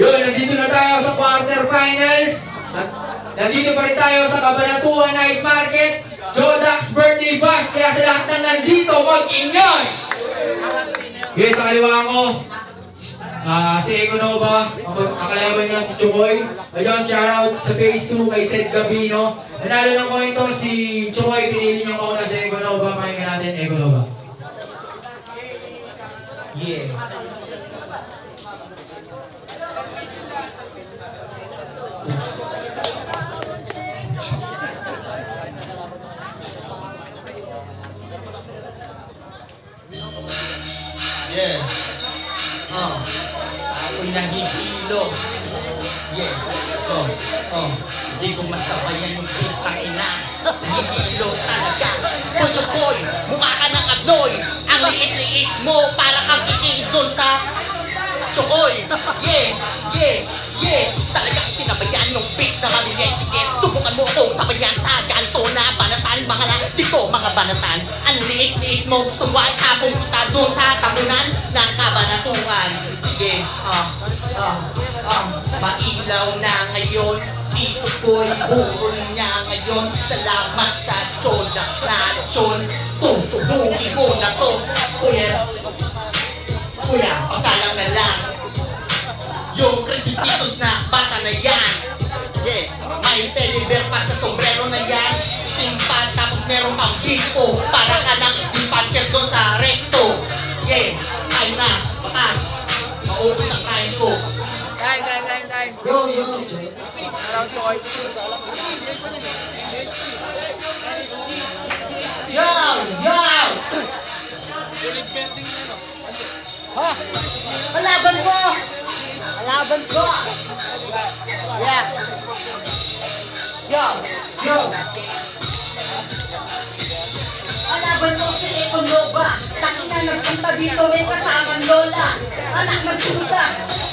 Yun, nandito na tayo sa quarterfinals. Nandito pa rin tayo sa Cabanatuan Night Market. Jodax Birthday Bash. Kaya sa lahat na nandito, mag-ingay! Okay, sa kaliwa ko, si Econova, ang kalaban niya si Chukoy. Ayun, shoutout sa phase 2 kay Seth Gabino. Nanalo ng coin to si Chukoy, pinili niya mauna si Econova. Pakinggan natin, Econova. Yeah. Yeah. Ako'y nahihilo. Yeah. Hindi ko masabayan yung putang-ina. Nahihilo talaga. Puso-boy, mukha ka ng agnoy. Ang liit-liit mo para kang ikiidol sa Chukoy. Yeah. Talagang sinabayan yung beat na mabigay. Sige, subukan mo akong sabayan sa ganito na banatan. Mga dito, mga banatan. Ang liit-liit mo, gusto mo ay tapong kita doon sa tabunan ng Cabanatuan. Sige, mailaw na ngayon. Si Chukoy, buhol niya ngayon. Salamat sa Jodax Nation. Tutubuhin mo na to. Kuya, pasalang na lang. Yung Crucifixus na bata na yan. Yeah, may teddy bear pa sa sombrero na yan. Timpan, tapos meron pang bimpo. Para ka ng dispatcher doon sa recto. Yeah, time na, baka maubos ang kain ko. Time. Yo. Around Choy. Yo! Ha? Kalaban ko! Yeah. Yo! Kalaban mo si Econova. Takina nagpunta dito may kasamang lola. Anak nagpunta.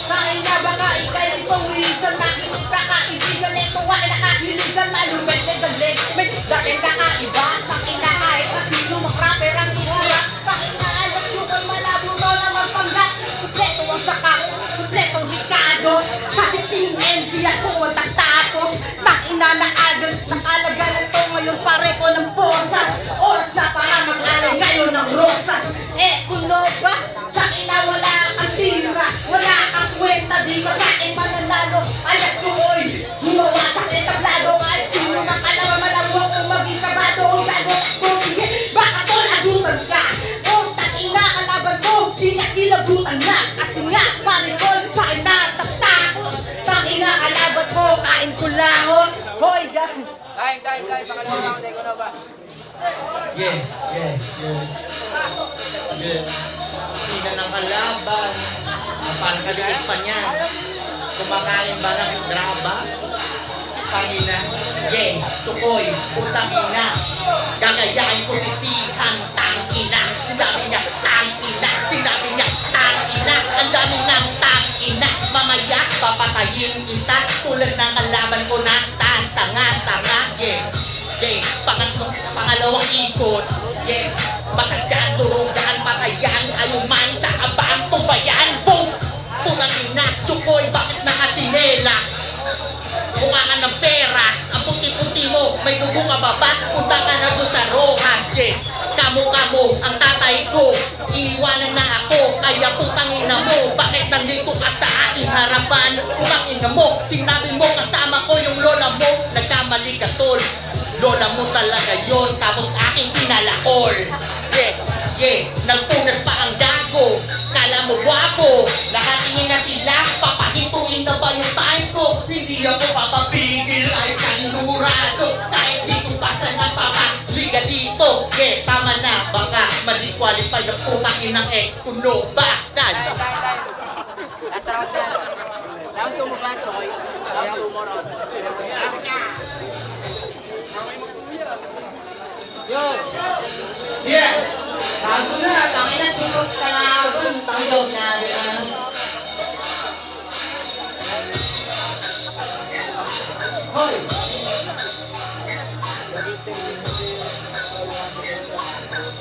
Kain na baka ikay itong wilson. Nakinig ka kaibigan nito. Wala nakahiligan. Malugan na dalig. May dakin kakaiba. Takina kahit na sino makrapper ang iharap. Takina alas yung malabo lola magpanggat. Supleto ang sakak. Supleto Ricardo. Kasi team MC ako ang tagtapos. Takina na agad. Nakalaga na to ngayon pare ko ng forsas. Oras na para mag-alay ngayon ng rosas. Econova, takina wala kang tira. Wala kang kwenta, di ba sa akin mananalo. Alas Chukoy, gumawa sa akin tablado. Kahit sino ng kalaman malawa kung maging kabado o gago. Kung sige, baka to nagutan ka. O takina kalaban ko, pinakilabutan na. Kasi nga, pare ko, sa akin na taktakot. Takina kalaban ko, kain ko lahos. Hoy, gan. Time. Pakalawa round, Econova. Yeah. Hindi na ng kalaban. Parang kalikit pa niya. Kumakain ba ng graba? Pangina. Yeah, Chukoy, putang ina. Gagayain ko si Tihang tangina. Sinabi niya tangina. Ang dami ng tangina. Mamaya, papatayin kita. Tulad ng kalaban ko na tanga. Yeah, pangalawang ikot. Yes, basagyan, turugan, patayan, ayuman sa abang, tubayan. Boom! Putang ina, Chukoy, bakit nakatsinelas? Mukha ka ng pera, ang puti-puti mo, may dugo ka ba ba? Punta ka na doon sa Rojas, yes. Kamukha mo, ang tatay ko, iiwanan na ako, kaya putang ina mo, bakit nandito ka sa aking harapan? Putang ina mo, sinabi mo kasama ko yung lola mo, nagkamali ka tol. Lola mo talaga yon, tapos aking pinalakol. Yeah, nagpunas pa ang gago. Kala mo guwapo, nakatingin na sila, papahituin na ba yung time ko? Hindi ako papapigil, ay kanurado. Kahit di ko basta nagpapaliga dito. Yeah, tama na, baka madisqualify yung putang inang Econova. Time. Last round na. Round 2 mo ba, Choy? Round 2 mo round. Yo! Yeah! Bago na, tangin na sinot ka na ako, tanggaw na. Hoy!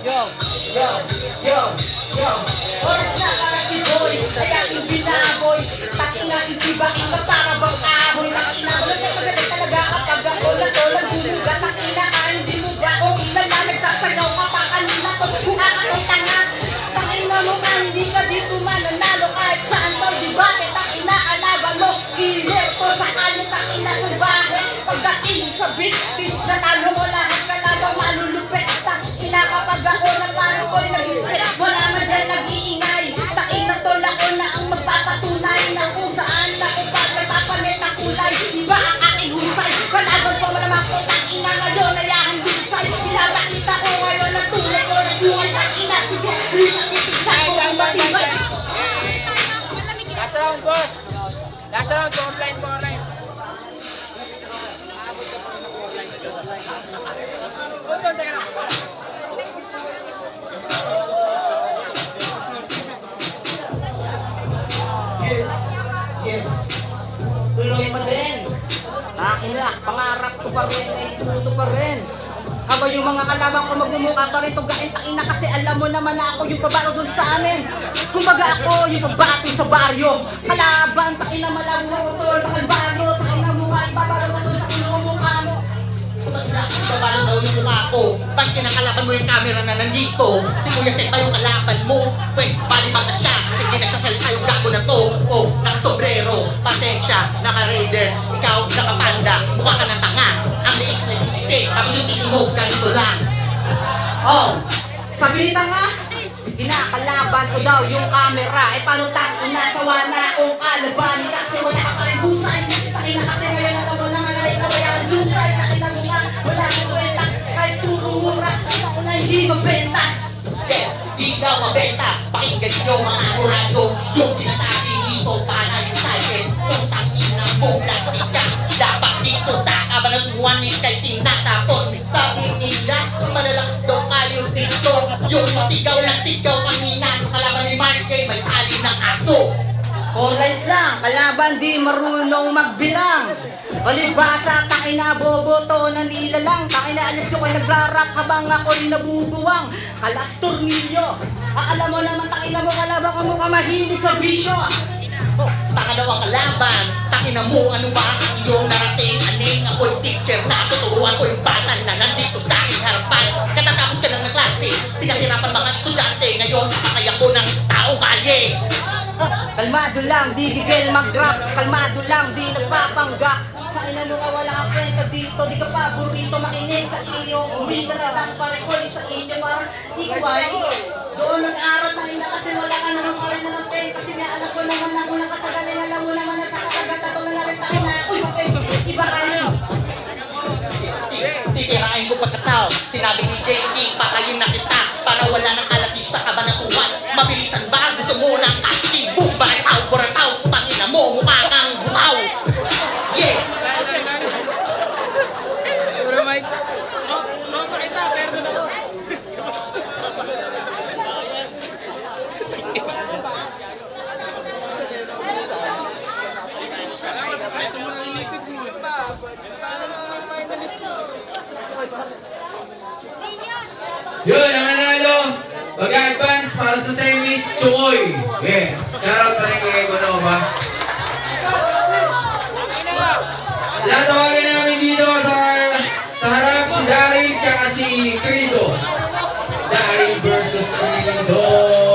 Oras na para si Boy, ay aking binaboy. Takina si Siba, ika para bang ahoy. Takina, wala ka magaling talaga kapag ako lang bumuga. Takina ka, hindi mo ba? O ilan na nagsasagaw ka pa kanina to. Kung anong tanga, takina mo ka, hindi ka dito mananalo. Kahit saan daw debate, takina, alaban mo. Killer to sa kanya, takina sa bahay. Pagdating sa beat, nanalo mo lahat ka labang malulupit. Takina kapag ako na parang ko'y nag-stress. Wala man dyan nag-iingay. Takina tol ako na ang magpapatunay na kung saan na kung pagkatapalit na kulay. Diba ang aking husay? Kalaban ko malamang ko, takina ngayon ay ahang dusay. Pinapakita ko ngayon ang tunay ko na suway. Takina, sige, pinakikita ko ang matibay. Last round, boss. Last round, online, online. Tuloy pa din. Akin na, pangarap ko pa rin, ay tuto pa rin. Habang yung mga kalaban ko magmumukha pa rin tugain takina kasi alam mo naman na ako yung pabato dun sa amin. Kumbaga ako yung pabato sa baryo. Kalaban, takina malago mo tol, bakal baryo. Takina mo nga, ibabato na dun sa kinumukha mo. Babalo daw yung mukha ko. Pag kinakalaban mo yung camera na nandito, si Kuya Seta yung kalaban mo. Pwes, balibag na siya. Kasi di nagsasalita yung gago na to. Oh, nakasobrero, pasensya, naka-raider. Ikaw, naka-panda, mukha ka ng tanga. Ang liit na yung isip, tapos yung titi mo, ganito lang. Oh, sabi nita nga, kinakalaban ko daw yung camera. Eh paano takina, sawa na akong kalabanin kasi wala ka pa rin husay. Takina kasi ngayon ako na malay na wala kang husay. Takina mo nga, wala kang kwenta. Kahit puro mura, ako na hindi mabenta. Yeah, di daw mabenta. Pakinggan nyo mga kurado. Yung sinasabi dito, para yung silent. Kung tangina mo, plastic ka. Dapat dito sa kabanatuan ni kay tinatapon. Sabi nila, malalakas daw kayo dito. Yung masigaw ng sigaw kanina. Yung kalaban ni Mark K, may tali ng aso. Online lang, kalaban di marunong magbilang. Palibasa, takina boboto na nila lang. Takina alis ko kayo nagrarap habang ako'y nabubuwang. Kalas tornilyo, alam mo naman takina mo kalaban ka mo ka mahilig sa bisyo. Oh, taka daw ang kalaban. Takina mo, ano ba ang iyong narating? Aning ako'y teacher na tuturuan ko yung bata na nandito sa aking harapan. Katatapos ka lang ng klase, pinaghirapan mga estudyante. Ngayon, kakaya ko ng taong kalye. Kalmado lang, di gigil mag-rap. Kalmado lang, di nagpapanggap. Takina mo ka wala kang kwenta dito. Di ka paborito, makinig ka iyo. Uwi ka na lang pare ko sa inyo. Parang ikaw doon nag-aral na ina kasi wala ka naman pa rin na ng pen. Kasi nga alam ko naman na kung nakasagaling. Alam mo naman na sa kakagat at na rin tayo na. Uy, okay, iba kayo. Titirain ko pagkatao. Sinabi ni JT, patayin na kita para wala nang alat dito sa kabanatuan. Mabilisan ba? Gusto mo ng katibong barataw, barataw, putangin na mo, mukha kang butaw. Yeah! Puro mic. Makakita, pero doon ako. Yun, ang nanalo. Mag-advance para sa semis, Chukoy. Yeah. Shoutout pa rin kay Bonova. Tatawagan namin dito sa harap si Daryl tsaka si Crido. Daryl versus Crido.